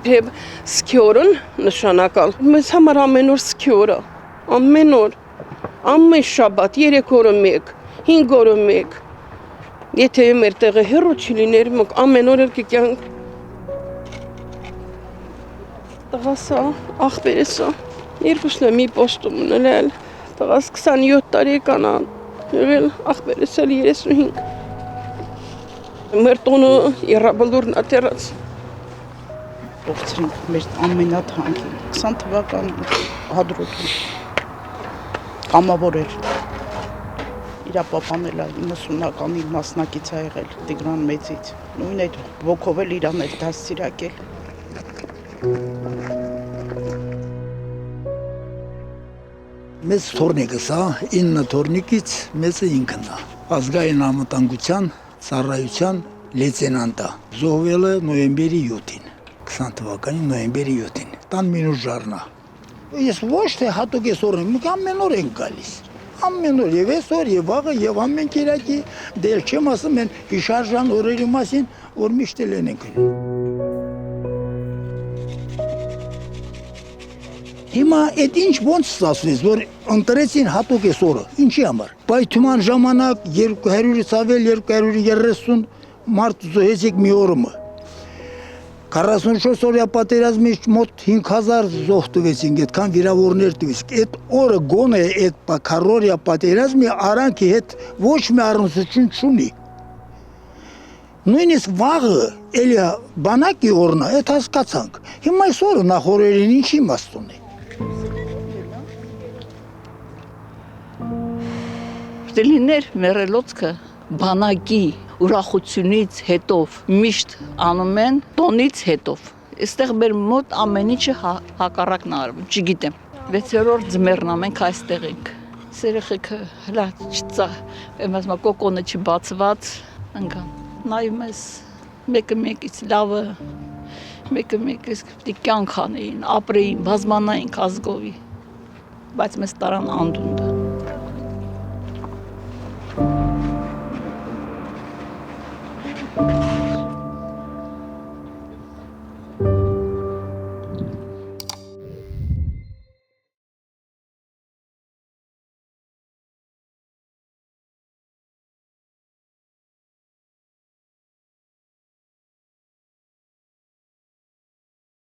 Եվ սկյորն նշանակալ։ Մեզ համար ամեն օր սկյորը, ամեն օր, ամեն շաբաթ, 3 օրը մեկ, 5 օրը մեկ։ Եթե մեր տեղը հեռու չլիներ, մենք ամեն օր էլ կյանք։ Տղասա, աղբերեսա, երկուսն է մի պոստում ունել, տղաս 27 տարեկան է, եղել աղբերես էլ 35։ Մեր տոնը Եռաբլուրն է տերած։ Ողջին մեր ամենաթանկին 20 թվականի հադրութում կամավոր էր իրա պապան էլ 90-ականին մասնակից ա եղել Տիգրան Մեծից նույն այդ ոգով էլ իրան էր դաստիարակել Մեծ թորնիկս հա 9 թորնիկից մեծը ինքն է ազգային անվտանգության ծառայության լեյտենանտ է զոհվել է նոյեմբերի 7-ին 20 թվականի նոյեմբերի 7-ին, տան մինուս ժառնա։ Ես ոչ թե հատուկ ես օրենք, մենք ամեն օր ենք գալիս, ամեն օր, և այսօր, և վաղը, և ամեն կիրակի, դե էլ չեմ ասում են հիշարժան օրերի մասին, որ միշտ էլ ենք։ Հիմա այդ ինչ ոնց ստացվեց, որ ընտրեցին հատուկ ես օրը, ինչի համար։ Պայթման ժամանակ 200-ից ավել 230 մարդ զոհեցիք մի օրը։ 44 օրյա պատերազմից մոտ 5000 զոհ տվեցինք, այդքան վիրավորներ տվեցինք։ Այդ օրը գոնե այդ քառօրյա պատերազմի արանքի հետ ոչ մի առնչություն չունի։ Նույնիսկ վաղը էլի բանակի օրն է, այդ հասկացանք։ Հիմա այս օրը նախորդին ինչ իմաստ ունի։ Դելիներ մերելոցքը բանակի ուրախությունից հետո միշտ անում են տոնից հետո։ Այստեղ մեր մոտ ամեն ինչը հակառակն արվում, չգիտեմ։ 6-րդ ձմեռն ամենք այստեղ ենք։ Երեխեքը հլա չծա, եմասմա կոկոնը չբացված, ընկան։ Նայում ես մեկը մեկից լավը, մեկը մեկից պիտի կյանք անեին, ապրեին, բազմանային ազգովի, բայց մեզ տարան անդունդը։